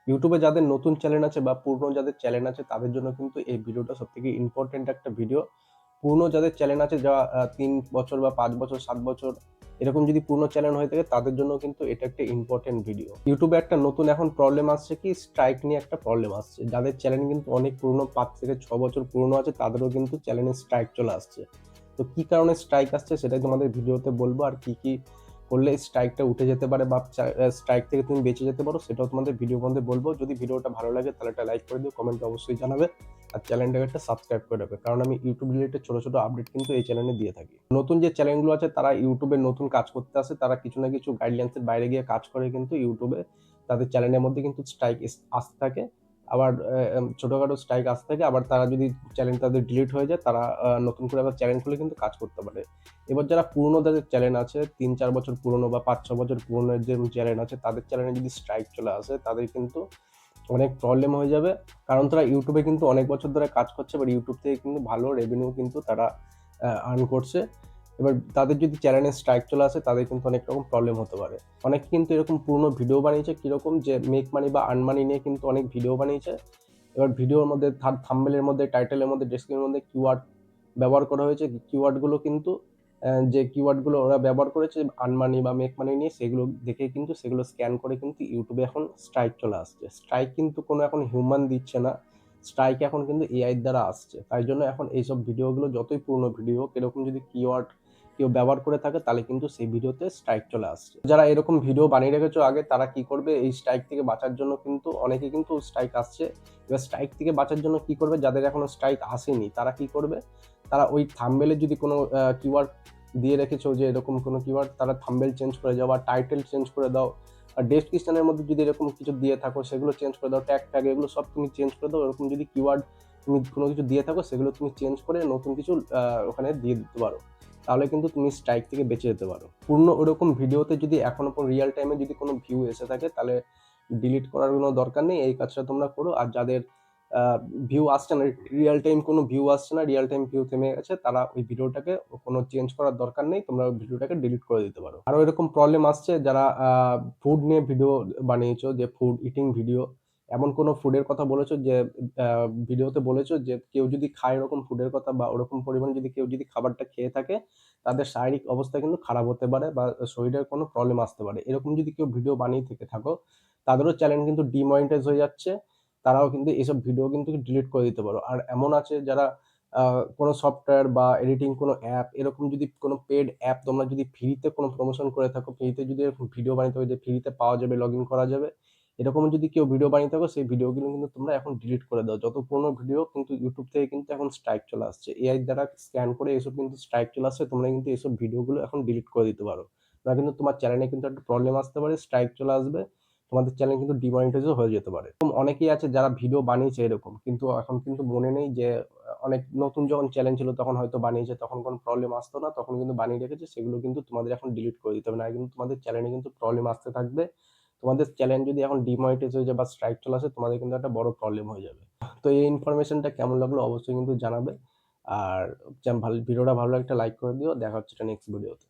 ইউটিউবে যাদের নতুন চ্যানেল আছে বা পুরনো যাদের চ্যানেল আছে তাদের জন্য কিন্তু এই ভিডিওটা সবথেকে ইম্পর্টেন্ট একটা ভিডিও। পুরনো যাদের চ্যানেল আছে যা ৩ বছর বা ৫ বছর, ৭ বছর এরকম যদি পুরনো চ্যানেল হয়ে থাকে তাদের জন্য কিন্তু এটা একটা ইম্পর্টেন্ট ভিডিও। ইউটিউবে একটা নতুন এখন প্রবলেম আসছে কি স্ট্রাইক নিয়ে একটা প্রবলেম আসছে। যাদের চ্যানেল কিন্তু অনেক পুরনো ৫ থেকে ৬ বছর পুরনো আছে তাদেরও কিন্তু চ্যানেলে স্ট্রাইক চলে আসছে। তো কি কারণে স্ট্রাইক আসছে সেটাই তোমাদের ভিডিওতে বলবো, আর কি করলে স্ট্রাইকটা উঠে যেতে পারে বা স্ট্রাইক থেকে তুমি বেঁচে যেতে পারো সেটাও তোমাদের ভিডিওর মধ্যে বলবো। যদি ভিডিওটা ভালো লাগে তাহলে একটা লাইক করে দিও, কমেন্টে অবশ্যই জানাবে। আর চ্যানেলটাকে একটা সাবস্ক্রাইব করে রাখবে, কারণ আমি ইউটিউব রিলেটেড ছোট ছোট আপডেট কিন্তু এই চ্যানেলে দিয়ে থাকি। নতুন যে চ্যানেলগুলো আছে তারা ইউটিউবে নতুন কাজ করতে আসে, তারা কিছু না কিছু গাইডলাইন্সের বাইরে গিয়ে কাজ করে কিন্তু ইউটিউবে তাদের চ্যানেলের মধ্যে কিন্তু স্ট্রাইক আসতে থাকে। আবার ছোটখাটো স্ট্রাইক আসতে থাকে, আবার তারা যদি চ্যানেল তাদের ডিলিট হয়ে যায় তারা নতুন করে আবার চ্যানেল খুলে কিন্তু কাজ করতে পারে। এবার যারা পুরনো যাদের চ্যানেল আছে ৩-৪ বছর পুরনো বা ৫-৬ বছর পুরনো যে চ্যানেল আছে তাদের চ্যানেলে যদি স্ট্রাইক চলে আসে তাদের কিন্তু অনেক প্রবলেম হয়ে যাবে। কারণ তারা ইউটিউবে কিন্তু অনেক বছর ধরে কাজ করছে, এবার ইউটিউব থেকে কিন্তু ভালো রেভিনিউ কিন্তু তারা আর্ন করছে। এবার তাদের যদি চ্যানেলে স্ট্রাইক চলে আসে তাদের কিন্তু অনেক রকম প্রবলেম হতে পারে। অনেকে কিন্তু এরকম পুরনো ভিডিও বানিয়েছে কিরকম যে মেক মানি বা আর্ন মানি নিয়ে কিন্তু অনেক ভিডিও বানিয়েছে। এবার ভিডিওর মধ্যে থাম্বনেলের মধ্যে, টাইটেলের মধ্যে, ডেসক্রিপশনের মধ্যে কিওয়ার্ড ব্যবহার করা হয়েছে। কিওয়ার্ডগুলো কিন্তু যে কিওয়ার্ডগুলো ওরা ব্যবহার করেছে আর্ন মানি বা মেক মানি নিয়ে সেগুলো দেখে কিন্তু সেগুলো স্ক্যান করে কিন্তু ইউটিউবে এখন স্ট্রাইক চলে আসছে। স্ট্রাইক কিন্তু কোনো এখন হিউম্যান দিচ্ছে না। স্ট্রাইক এখন কিন্তু এআই দ্বারা আসছে। তাই জন্য এখন এইসব ভিডিওগুলো যতই পুরনো ভিডিও হোক এরকম যদি কিওয়ার্ড কেউ ব্যবহার করে থাকে তাহলে কিন্তু সেই ভিডিওতে স্ট্রাইক চলে আসছে। যারা এরকম ভিডিও বানিয়ে রেখেছো আগে তারা কি করবে, এই স্ট্রাইক থেকে বাঁচার জন্য কিন্তু অনেকে কিন্তু স্ট্রাইক আসছে। এবার স্ট্রাইক থেকে বাঁচার জন্য কি করবে, যাদের এখনো স্ট্রাইক আসেনি তারা কি করবে, তারা ওই থাম্বনেলে যদি কোনো কিওয়ার্ড দিয়ে রেখেছো যে এরকম কোনো কিওয়ার্ড, তারা থাম্বনেল চেঞ্জ করে যাও বা টাইটেল চেঞ্জ করে দাও। আর ডেসক্রিপশনের মধ্যে যদি এরকম কিছু দিয়ে থাকো সেগুলো চেঞ্জ করে দাও। ট্যাগ ট্যাগ এগুলো সব তুমি চেঞ্জ করে দাও। এরকম যদি কিওয়ার্ড তুমি কোনো কিছু দিয়ে থাকো সেগুলো তুমি চেঞ্জ করে নতুন কিছু ওখানে দিয়ে দিতে পারো। তাহলে কিন্তু তুমি স্ট্রাইক থেকে বেঁচে যেতে পারো। পূর্ণ ওরকম ভিডিওতে যদি এখনো রিয়াল টাইমে যদি কোনো ভিউ এসে থাকে তাহলে ডিলিট করার কোনো দরকার নেই। এই কাজটা তোমরা করো। আর যাদের ভিউ আসছে না, রিয়াল টাইম কোনো ভিউ আসছে না, রিয়াল টাইম ভিউ থেমে গেছে, তারা ওই ভিডিওটাকে কোনো চেঞ্জ করার দরকার নেই। তোমরা ওই ভিডিওটাকে ডিলিট করে দিতে পারো। আরো এরকম প্রবলেম আসছে যারা ফুড নিয়ে ভিডিও বানিয়েছো, যে ফুড ইটিং ভিডিও, এমন কোনো ফুডের কথা বলেছো যে ভিডিওতে বলেছো যে কেউ যদি খায় এরকম ফুডের কথা বা ওরকম পরিমাণে যদি কেউ যদি খাবারটা খেয়ে থাকে তাদের শারীরিক অবস্থা কিন্তু খারাপ হতে পারে বা শরীরের কোনো প্রবলেম আসতে পারে। এরকম যদি কেউ ভিডিও বানিয়ে থেকে থাকো তাদেরও চ্যানেল কিন্তু ডিমনিটাইজ হয়ে যাচ্ছে। তারাও কিন্তু এসব ভিডিও কিন্তু ডিলিট করে দিতে পারো। আর এমন আছে যারা কোনো সফটওয়্যার বা এডিটিং কোনো অ্যাপ, এরকম যদি কোনো পেইড অ্যাপ তোমরা যদি ফ্রিতে কোনো প্রমোশন করে থাকো, ফ্রিতে যদি এরকম ভিডিও বানাতে হবে যে ফ্রিতে পাওয়া যাবে, লগইন করা যাবে, এরকম যদি কেউ ভিডিও বানিয়ে থাকো সেই ভিডিওগুলো কিন্তু তোমরা এখন ডিলিট করে দাও। যত পুরনো ভিডিও কিন্তু ইউটিউব থেকে কিন্তু এখন স্ট্রাইক চলে আসছে। এআই দ্বারা স্ক্যান করে এসব কিন্তু স্ট্রাইক চলে আসছে। তোমরা কিন্তু এসব ভিডিওগুলো এখন ডিলিট করে দিতে পারো। না কিন্তু তোমার চ্যানেলে কিন্তু একটা প্রবলেম আসতে পারে, স্ট্রাইক চলে আসবে। তোমাদের চ্যানেল কিন্তু ডিমনিটাইজও হয়ে যেতে পারে। এরকম অনেকেই আছে যারা ভিডিও বানিয়েছে এরকম, কিন্তু এখন কিন্তু মনে নেই যে অনেক নতুন যখন চ্যানেল ছিল তখন হয়তো বানিয়েছে, তখন কোনো প্রবলেম আসতো না, তখন কিন্তু বানিয়ে রেখেছে। সেগুলো কিন্তু তোমাদের এখন ডিলিট করে দিতে হবে, না কিন্তু তোমাদের চ্যানেলে কিন্তু প্রবলেম আসতে থাকবে। তোমাদের চ্যানেল যদি এখন ডিমনিটাইজ হয়ে যায় বা স্ট্রাইক চলে আসে তোমাদের কিন্তু একটা বড় প্রবলেম হয়ে যাবে। তো এই ইনফরমেশনটা কেমন লাগলো অবশ্যই কিন্তু জানাবে। আর ভিডিওটা ভালো লাগলে একটা লাইক করে দিও। দেখা হচ্ছে নেক্সট ভিডিওতে।